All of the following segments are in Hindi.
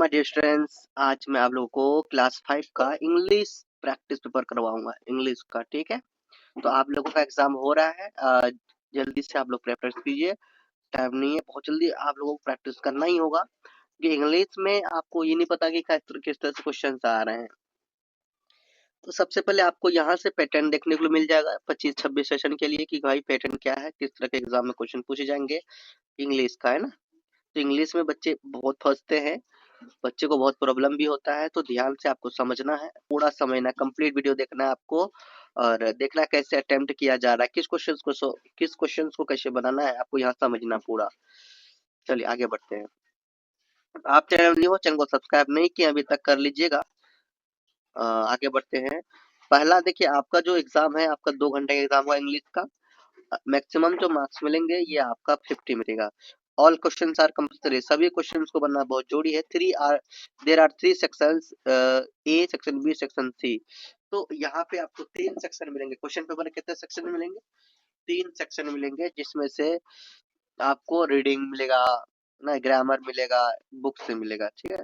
माय डियर स्टूडेंट्स, आज मैं आप लोगों को क्लास 5 का इंग्लिश प्रैक्टिस पेपर करवाऊंगा इंग्लिश का। ठीक है, तो आप लोगों का एग्जाम हो रहा है। जल्दी से आप लोग प्रैक्टिस कीजिए, टाइम नहीं है, बहुत जल्दी आप लोगों को प्रैक्टिस करना ही होगा कि इंग्लिश में आपको ये नहीं पता कि किस तरह से क्वेश्चन आ रहे हैं। तो सबसे पहले आपको यहाँ से पैटर्न देखने को मिल जाएगा 25-26 सेशन के लिए कि भाई पैटर्न क्या है, किस तरह के एग्जाम में क्वेश्चन पूछे जाएंगे इंग्लिश का, है ना। तो इंग्लिश में बच्चे बहुत फंसते हैं, बच्चे को बहुत प्रॉब्लम भी होता है, तो ध्यान से आपको समझना है, पूरा समझना है, कंप्लीट वीडियो देखना है आपको और देखना है कैसे अटेम्प्ट किया जा रहा है, किस क्वेश्चंस को कैसे बनाना है, आपको यहाँ समझना पूरा। चलिए आगे बढ़ते हैं। आप चैनल न्यू हो, चैनल को सब्सक्राइब नहीं किया अभी तक, कर लीजिएगा। आगे बढ़ते हैं। पहला देखिए, आपका जो एग्जाम है, आपका 2 घंटे का एग्जाम हुआ इंग्लिश का। मैक्सिमम जो मार्क्स मिलेंगे ये आपका 50 मिलेगा। ऑल क्वेश्चंस आर कंपल्सरी, सभी क्वेश्चंस को बनना बहुत जरूरी है। There are 3 sections, A section, B section, C. तो यहाँ पे आपको 3 सेक्शन मिलेंगे। क्वेश्चन पेपर में कितने सेक्शन मिलेंगे? 3 सेक्शन मिलेंगे, जिसमें से आपको रीडिंग मिलेगा ना, ग्रामर मिलेगा, बुक से मिलेगा। ठीक है,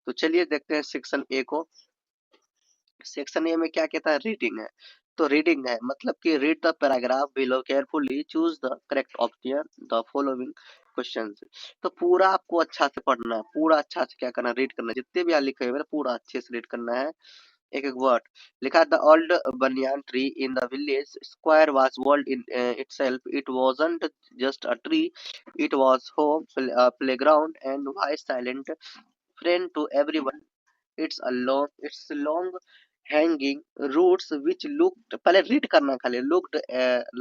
तो चलिए देखते हैं सेक्शन ए को। सेक्शन ए में क्या कहता है? रीडिंग है। तो रीडिंग है मतलब कि read the paragraph below carefully, choose the correct option the following questions. तो पूरा आपको अच्छा से पढ़ना है, पूरा अच्छा से क्या करना है, रीड करना है। जितने भी यहाँ लिखे हुए हैं पूरा अच्छे से रीड करना है। एक एक वर्ड लिखा है। The old banyan tree in the village square was walled in itself. It wasn't just a tree, it was home, playground and wise silent friend to everyone. It's long hanging roots which looked, पहले रीड करना खाली, looked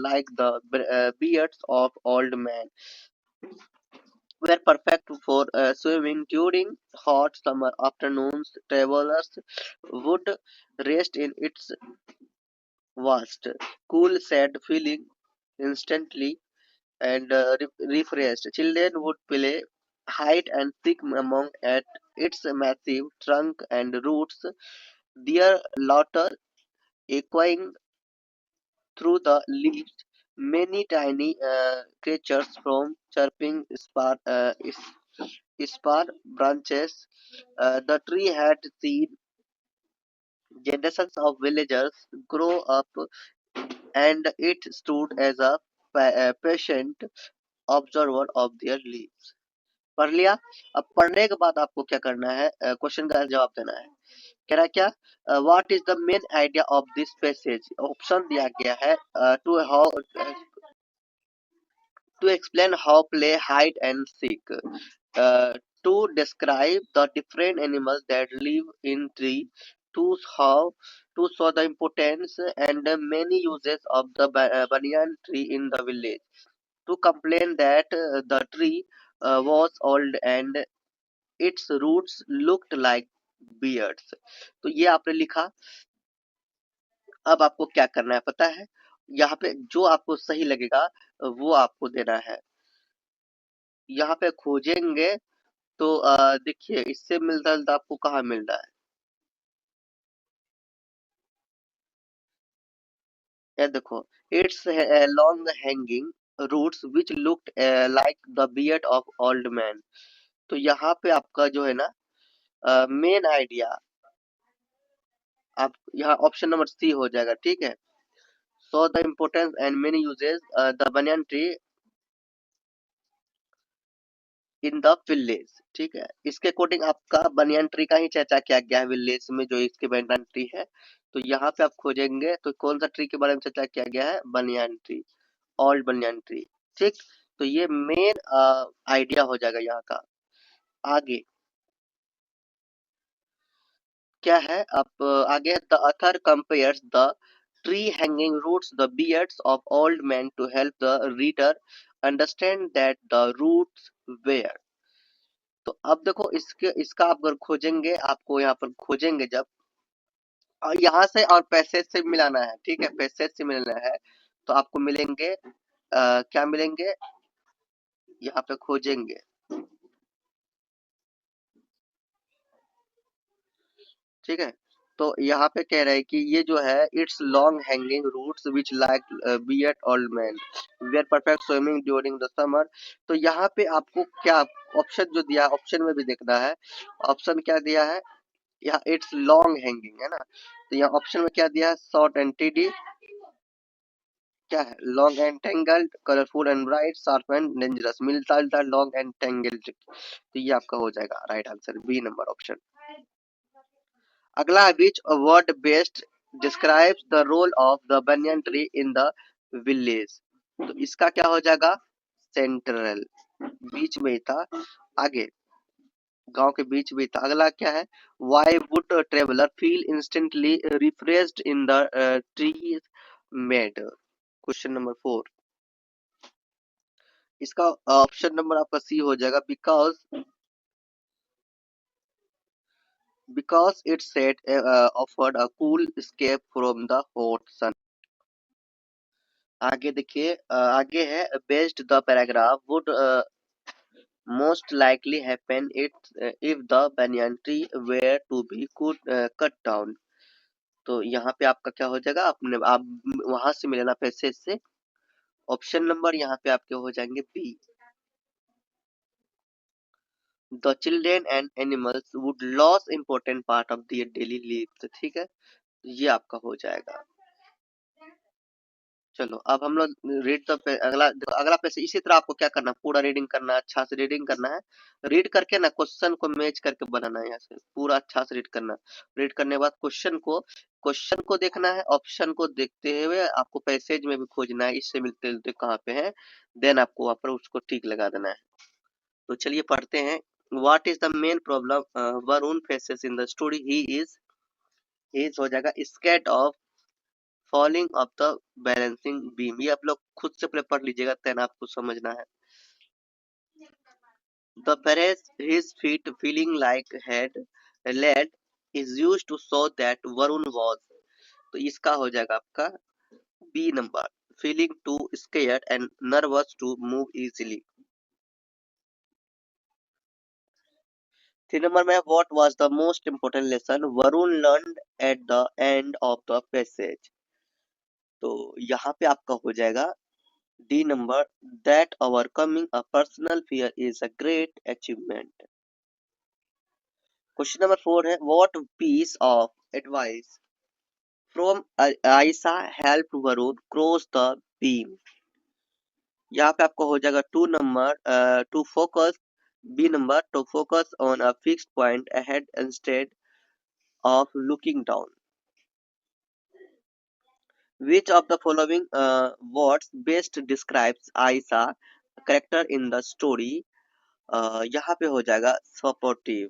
like the beards of old men, were perfect for swimming during hot summer afternoons. Travelers would rest in its vast, cool sand, feeling instantly and refreshed. Children would play hide and seek among at its massive trunk and roots, their laughter echoing through the leaves. Many tiny creatures from chirping spar branches. The tree had seen generations of villagers grow up, and it stood as a patient observer of their lives. पढ़ लिया। अब पढ़ने के बाद आपको क्या करना है? क्वेश्चन का जवाब देना है। कह रहा है क्या? What is the main idea of this passage? Option दिया गया है to explain how play hide and seek, to describe the different animals that live in tree, to how to show the importance and many uses of the banyan tree in the village, to complain that the tree was old and its roots looked like beards। तो ये आपने लिखा। अब आपको क्या करना है पता है? यहाँ पे जो आपको सही लगेगा वो आपको देना है। यहाँ पे खोजेंगे तो देखिए, इससे मिलता जुलता आपको कहाँ मिल रहा है? ये देखो, it's long hanging roots which looked like the beard of old man. तो यहाँ पे आपका जो है ना मेन आइडिया, आप यहाँ ऑप्शन नंबर सी हो जाएगा। ठीक है, so the importance and many uses the बनियान ट्री इन द विलेज। ठीक है, इसके अकॉर्डिंग आपका बनियान ट्री का ही चर्चा किया गया है विलेज में, जो इसके बनियान ट्री है। तो यहाँ पे आप खोजेंगे तो कौन सा ट्री के बारे में चर्चा किया गया है? Banyan tree, old banyan tree. ठीक, तो ये मेन आइडिया हो जाएगा यहाँ का। आगे क्या है? आप आगे, the author compares the tree hanging roots the beards of old man to help the reader understand that the roots were. तो अब देखो, इसका आप अगर खोजेंगे, आपको यहाँ पर खोजेंगे जब, और यहाँ से और पैसेज से मिलाना है। ठीक है, पैसेज से मिलाना है तो आपको मिलेंगे क्या मिलेंगे? यहाँ पे खोजेंगे, ठीक है। तो यहाँ पे कह रहे हैं कि ये जो है, it's long hanging roots which like beard old man were perfect swimming during the summer. तो यहाँ पे आपको क्या ऑप्शन जो दिया, ऑप्शन में भी देखना है। ऑप्शन क्या दिया है यहाँ, इट्स लॉन्ग हैंगिंग है ना। तो यहाँ ऑप्शन में क्या दिया है, शॉर्ट एंड टीडी, क्या है long and tangled, colourful and bright, sharp and dangerous, मिलता जुलता लॉन्ग एंड टेंगल्ड। तो ये आपका हो जाएगा right answer, B number option. अगला, which word best describes the role of the banyan tree in the village. तो इसका क्या हो जाएगा, सेंट्रल, बीच में ही था, आगे गांव के बीच में था। अगला क्या है, why would traveller feel instantly refreshed in the tree made. Question number 4, इसका ऑप्शन नंबर आपका सी हो जाएगा, because it set offered a cool escape from the hot sun. आगे देखिए, आगे है, based the paragraph would most likely happen if the banyan tree were to be cut down। तो यहाँ पे आपका क्या हो जाएगा, अपने आप वहां से मिलेना पैसेज से। ऑप्शन नंबर यहाँ पे आपके हो जाएंगे B, the children and animals would loss important part of their daily lives. ठीक है, ये आपका हो जाएगा। चलो अब हम लोग रीड द अगला, अगला पैसेज इसी तरह आपको क्या करना, पूरा रीडिंग करना है, अच्छा से रीडिंग करना है। रीड करके ना क्वेश्चन को मैच करके बनाना है, यहाँ से पूरा अच्छा से रीड करना। रीड करने के बाद क्वेश्चन को देखना है, ऑप्शन को देखते हुए आपको पैसेज में भी खोजना है, इससे मिलते जुलते कहाँ पे है, देन आपको वहां पर उसको टिक लगा देना है। तो चलिए पढ़ते हैं। What is the main problem Varun faces in the story, he is हो जाएगा scared of falling of the balancing beam. ये आप लोग खुद से पहले पढ़ लीजिएगा, देन आपको समझना है। The phrase his feet feeling like had lead is used to show that Varun was। तो इसका हो जाएगा आपका B number, feeling too scared and nervous to move easily। 3 नंबर में, what was the most important lesson Varun learned at the end of the passage। तो यहाँ पे आपका हो जाएगा D number, that overcoming a personal fear is a great achievement। Question number 4 है, what piece of advice from Aisa helped Varun cross the beam। यहाँ पे आपको हो जाएगा 2 नंबर, to focus, B number, to focus on a fixed point ahead instead of looking down. Which of the following words best describes Aisa character in the story। यहाँ पे हो जाएगा सपोर्टिव,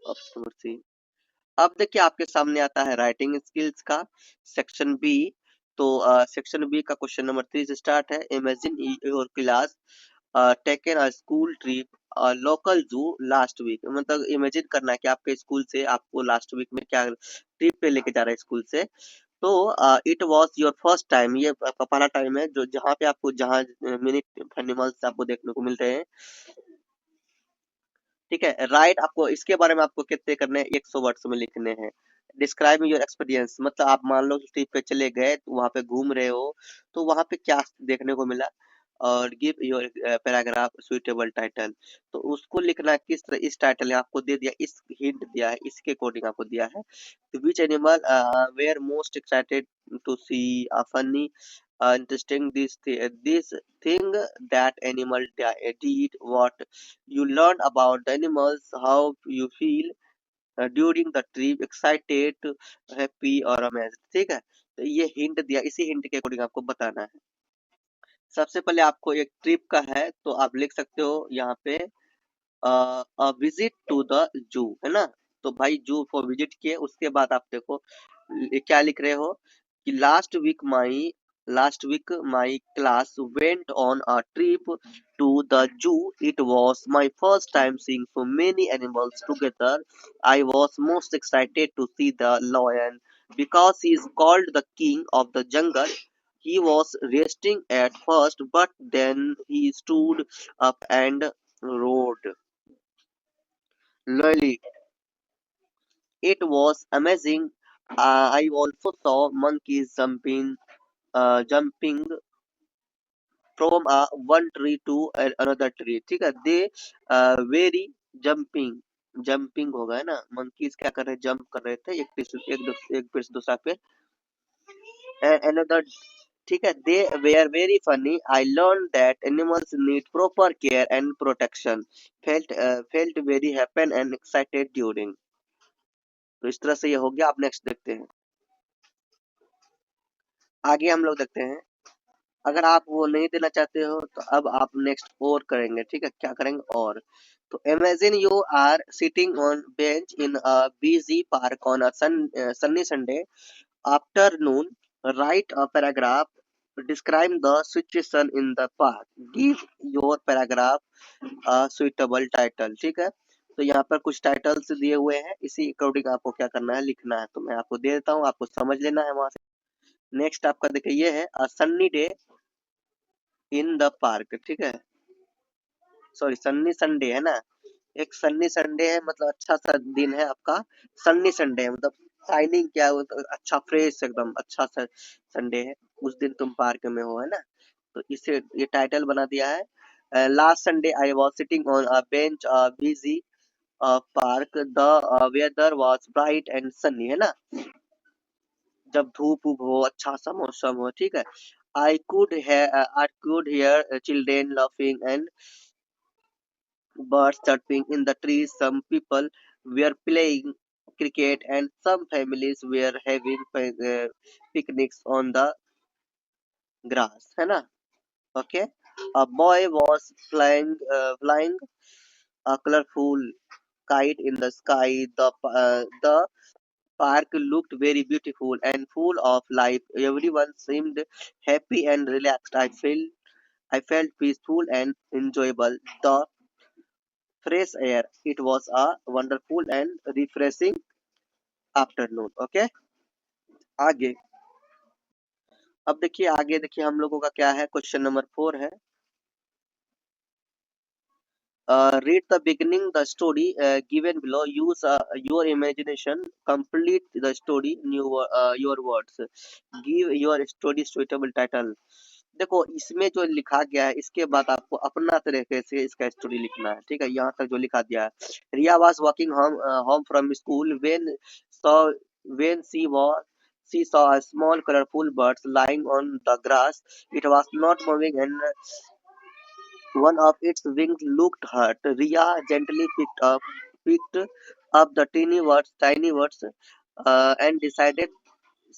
ऑप्शन नंबर सी। अब देखिए आपके सामने आता है राइटिंग स्किल्स का सेक्शन बी। तो सेक्शन बी का क्वेश्चन नंबर 3 से स्टार्ट है। Imagine your class taken a school trip local जू लास्ट वीक। मतलब इमेजिन करना है कि आपके स्कूल से आपको लास्ट वीक में क्या ट्रिप पे लेके जा रहा है स्कूल से। तो it was your first time, ये आपका पहला टाइम है जो जहाँ पे आपको जहाँ मिनी एनिमल्स आपको देखने को मिल रहे हैं। ठीक है, राइट आपको इसके बारे में आपको कितने करने हैं, 100 वर्ड्स में लिखने हैं। डिस्क्राइब योर एक्सपीरियंस, मतलब आप मान लो ट्रिप पे चले गए, वहां पे घूम रहे हो, तो वहां पे क्या देखने को मिला, और give your paragraph suitable title. तो उसको लिखना किस तरह, इस टाइटल ने आपको दे दिया, इस हिंट दिया है, इसके अकॉर्डिंग आपको दिया है। तो which animal were most excited to see a funny interesting this thing that animal did, what you learn about the animals, how you feel during the trip, excited, happy और amazed। ठीक है, तो ये हिंट दिया, इसी हिंट के अकॉर्डिंग आपको बताना है। सबसे पहले आपको एक ट्रिप का है, तो आप लिख सकते हो यहाँ पे विजिट टू द जू, है ना। तो भाई जू को विजिट किए, उसके बाद आप देखो क्या लिख रहे हो कि last week my class went on a trip to the zoo, it was my first time seeing so many animals together, I was most excited to see the lion because he is called the king of the jungle, he was resting at first but then he stood up and roared loudly. It was amazing. I also saw monkeys jumping from one tree to another tree, ठीक है। दे वेरी जंपिंग, जंपिंग होगा है ना, मंकीज क्या कर रहे, जंप कर रहे थे एक पेड़ से दूसरा पेड़। another, ठीक है। They were very funny, I learn that animals need proper care and protection, felt very happy and excited during. तो इस तरह से ये हो गया। आप नेक्स्ट देखते हैं, आगे हम लोग देखते हैं। अगर आप वो नहीं देना चाहते हो तो अब आप नेक्स्ट और करेंगे, ठीक है। क्या करेंगे और, तो imagine you are sitting on bench in a busy park on a sunny Sunday afternoon, write a paragraph, describe the situation in the park, give your paragraph a suitable title, ठीक है। तो यहाँ पर कुछ टाइटल्स दिए हुए हैं, इसी अकॉर्डिंग आपको क्या करना है, लिखना है। तो मैं आपको दे देता हूँ, आपको समझ लेना है वहां से। नेक्स्ट आपका देखिए ये है, a sunny day in the park, ठीक है। सॉरी, सन्नी संडे है ना, एक सन्नी संडे है मतलब अच्छा सा दिन है आपका। सन्नी संडे है मतलब शाइनिंग क्या हो तो अच्छा फ्रेश एकदम अच्छा सा संडे है, उस दिन तुम पार्क में हो, है ना। तो इसे ये टाइटल बना दिया है। Last Sunday I was sitting on a bench busy park, the weather was bright and sunny, है ना, जब धूप उप हो अच्छा सा मौसम हो, ठीक है। I could hear children laughing and birds chirping in the trees, some people were playing cricket, and some families were having picnics on the grass, है ना। Okay, a boy was flying a colorful kite in the sky. The park looked very beautiful and full of life. Everyone seemed happy and relaxed. I felt peaceful and enjoyable. The fresh air. It was a wonderful and refreshing afternoon. Okay, आगे, अब देखिए आगे देखिए हम लोगों का क्या है, क्वेश्चन नंबर 4 है। Read the beginning the story given below. Use your imagination. Complete the story. Your words. Give your story suitable title. देखो इसमें जो लिखा गया है इसके बाद आपको अपना तरीके से इसका स्टोरी लिखना है, ठीक है। यहाँ तक जो लिखा दिया है, Riya was walking home from school saw when she saw a small colorful bird lying on the grass. It was not moving and one of its wings looked hurt. Ria gently picked up the tiny words, and decided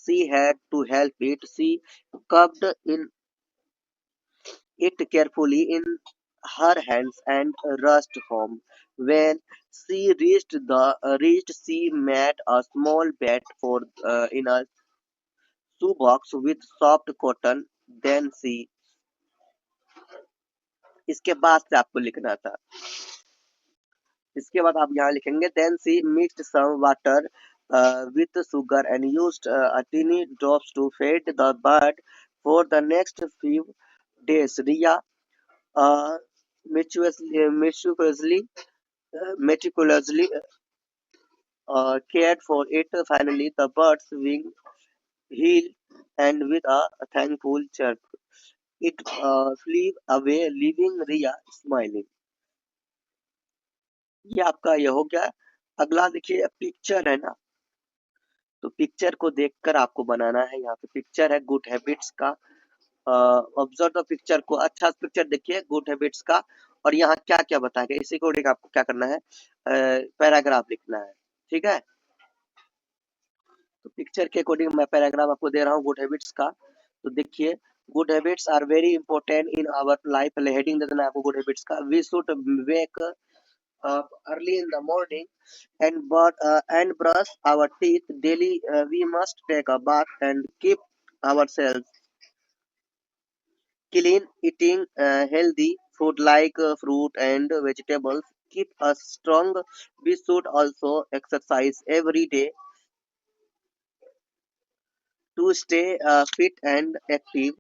she had to help it. She cupped in it carefully in her hands and rushed home. When she reached, she met a small bed for in a shoebox with soft cotton. Then she, इसके बाद से आपको लिखना था। इसके बाद आप यहाँ लिखेंगे then she mixed some water with sugar and used a tiny drops to feed the bird for the next few days. Ria uh, meticulously cared for it. Finally, the bird's wing healed, and with a thankful chirp, it flew away, leaving Ria smiling. ये आपका ये हो गया। अगला देखिए पिक्चर है ना, तो पिक्चर को देखकर आपको बनाना है। यहाँ पे पिक्चर है गुड हैबिट्स का। ऑब्जर्व द पिक्चर को, अच्छा पिक्चर देखिए गुड हैबिट्स का, और यहाँ क्या क्या बताया गया इसी को लेकर आपको क्या करना है, पैराग्राफ लिखना है, ठीक है। तो पिक्चर के अकॉर्डिंग मैं पैराग्राफ आपको दे रहा हूँ गुड हैबिट्स का। तो देखिए, good habits are very important in our life. पहले हेडिंग दे देना है आपको गुड हैबिट्स का। We should wake early in the morning and brush our teeth daily. We must take a bath and keep ourselves clean. Eating healthy food like fruit and vegetables keep us strong. We should also exercise every day to stay fit and active.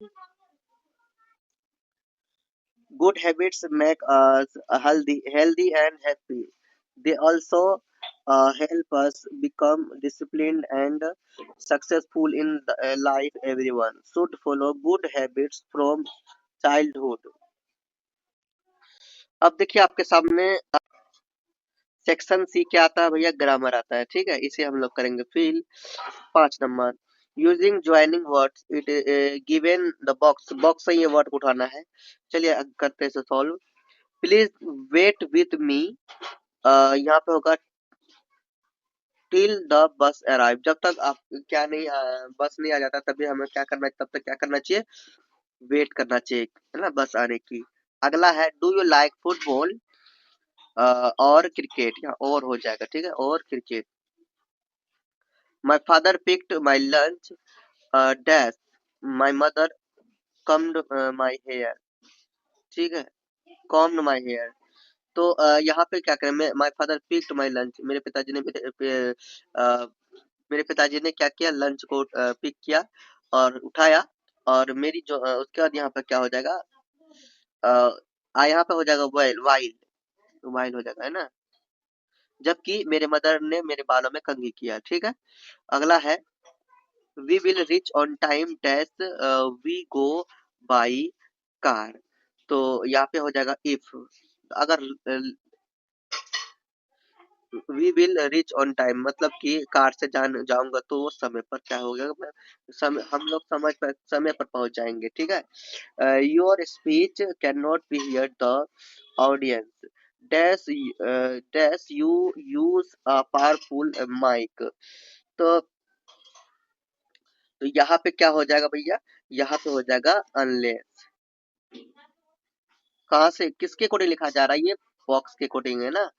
Good habits make us healthy and happy. They also help us become disciplined and successful in life. Everyone should follow good habits from childhood. अब देखिए आपके सामने सेक्शन सी क्या आता है भैया, ग्रामर आता है, ठीक है, इसे हम लोग करेंगे fill. 5 number, using joining words it given the box, box से ये वर्ड उठाना है। चलिए करते हैं इसे solve. Please wait with me, यहाँ पे होगा टिल द बस अराइव, जब तक आप क्या नहीं बस नहीं आ जाता तभी हमें क्या करना, तब तक क्या करना चाहिए, वेट करना चाहिए, है ना, बस आने की। अगला है डू यू लाइक फुटबॉल और क्रिकेट, यहाँ और हो जाएगा, ठीक है, और cricket. My father picked my lunch dash, my mother combed my hair, ठीक है, कॉम्ड माई हेयर। तो यहाँ पे क्या करें, माई फादर पिक्ड माई लंच, मेरे पिताजी ने मेरे पिताजी ने क्या किया, लंच को पिक किया और उठाया, और मेरी जो उसके बाद यहाँ पे क्या हो जाएगा, यहाँ पे हो जाएगा वाइल, वाइल, वाइल हो जाएगा, है ना, जबकि मेरे मदर ने मेरे बालों में कंघी किया, ठीक है। अगला है we will reach on time dash we go by car, तो यहाँ पे हो जाएगा इफ, अगर we will reach on time मतलब कि कार से जाऊंगा तो वो समय पर क्या होगा, समय हम लोग समय पर पहुंच जाएंगे, ठीक है। Your speech can not be hear the audience dash dash you use a powerful mic, तो यहाँ पे क्या हो जाएगा भैया, यहाँ पे हो जाएगा अनलेस, कहाँ से किसके अकॉर्डिंग लिखा जा रहा है, ये बॉक्स के अकॉर्डिंग है ना,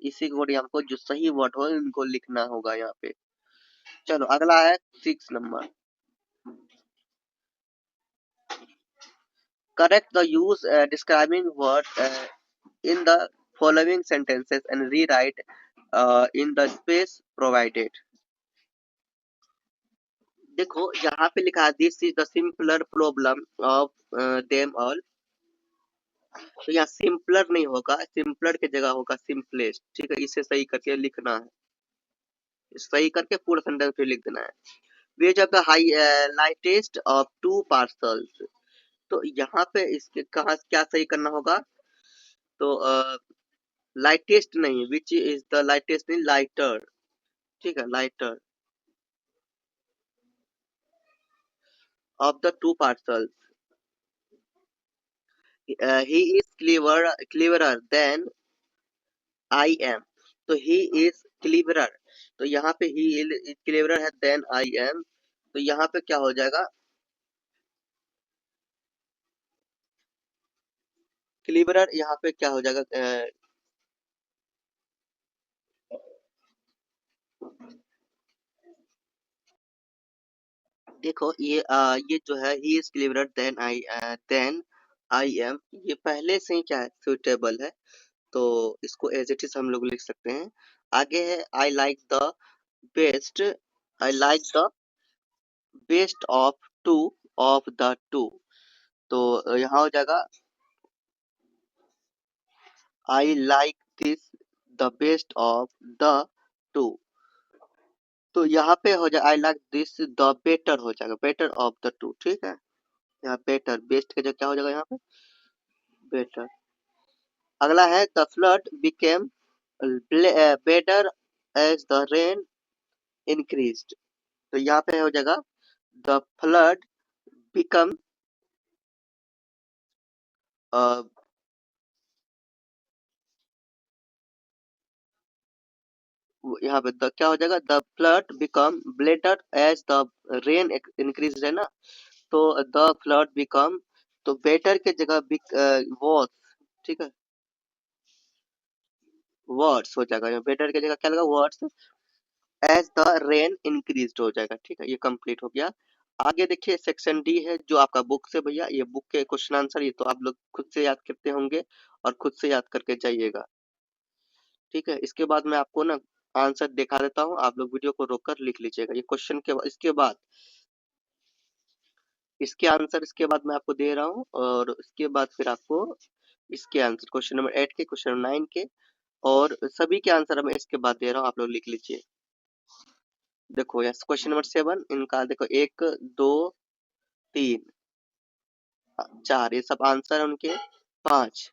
इसी के अकॉर्डिंग हमको जो सही वर्ड हो इनको लिखना होगा यहाँ पे। चलो अगला है 6 number, correct the use describing word in the following sentences and rewrite in the space provided. देखो यहाँ पे लिखा है this is the simpler problem of them all, तो यहाँ सिंपलर नहीं होगा, सिंपलर की जगह होगा सिंपलेस्ट, ठीक है, इसे सही करके लिखना है, सही करके पूरा सेंटेंस फिर लिख देना है। Ways of the high lightest of 2 parcels, तो यहाँ पे इसके कहा क्या सही करना होगा, तो लाइटेस्ट नहीं, विच इज द लाइटेस्ट नहीं, लाइटर, ठीक है, lighter of the 2 parcels, he is cleverer than I am, तो ही इज क्लीवरर, तो यहाँ पे ही इज क्लीवरर है देन आई एम, तो यहाँ पे क्या हो जाएगा, क्लीवरर यहाँ पे क्या हो जाएगा, देखो ये जो है he is cleverer than I am, ये पहले से ही क्या है, सुटेबल है, तो इसको एज इट इज हम लोग लिख सकते हैं। आगे है I like the best, I like the best of the two, तो यहाँ हो जाएगा I like this the best of the two, तो यहाँ पे हो जाए I like this the better, हो जाएगा बेटर ऑफ द टू, ठीक है, यहाँ बेटर, बेस्ट के जगह क्या हो जाएगा यहाँ पे, बेटर। अगला है the flood became better as the rain increased, तो यहाँ पे हो जाएगा द फ्लड बिकम, यहाँ पे क्या हो जाएगा, the flood become better as the rain increase है ना, तो द फ्लड बिकम, तो बेटर के जगह वॉस, ठीक है, वर्ड्स हो जाएगा, यहाँ बेटर के जगह क्या लगा, words as the rain increase हो जाएगा, ठीक है, ये कंप्लीट हो गया। आगे देखिए सेक्शन डी है जो आपका बुक से भैया, ये बुक के क्वेश्चन आंसर ये तो आप लोग खुद से याद करते होंगे और खुद से याद करके जाइएगा, ठीक है। इसके बाद मैं आपको ना आंसर दिखा देता हूँ, आप लोग वीडियो को रोककर लिख लीजिएगा, ये क्वेश्चन के इसके बाद इसके आंसर इसके बाद मैं आपको दे रहा हूँ, और उसके बाद फिर आपको इसके आंसर क्वेश्चन नंबर 8 के, क्वेश्चन नंबर 9 के, और सभी के आंसर मैं इसके बाद दे रहा हूँ, आप लोग लिख लीजिए। देखो यस क्वेश्चन नंबर 7 इनका देखो 1 2 3, 4, ये सब आंसर है उनके। 5,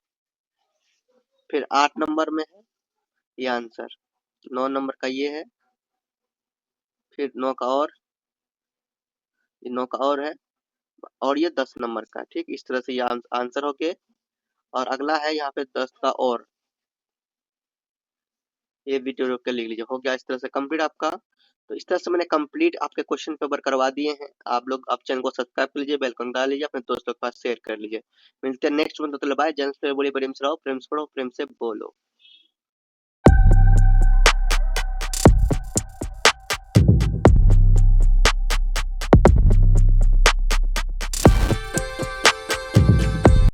फिर 8 नंबर में है ये आंसर, 9 नंबर का ये है, फिर 9 का और, ये 9 का और है, और ये 10 नंबर का। ठीक, इस तरह से ये आंसर हो गए। और अगला है यहाँ पे 10 का और, ये वीडियो रोक के लिख लीजिए। हो गया इस तरह से कंप्लीट आपका। तो इस तरह से मैंने कंप्लीट आपके क्वेश्चन पेपर करवा दिए हैं। आप लोग आप चैनल को सब्सक्राइब कर लीजिए, बेल आइकन डाल लीजिए, अपने दोस्तों के पास शेयर कर लीजिए। मिलते हैं नेक्स्ट वीडियो में। तो बाय। जय हिंद, बोलिए प्रेम से रहो, प्रेम से पढ़ो, प्रेम से बोलो।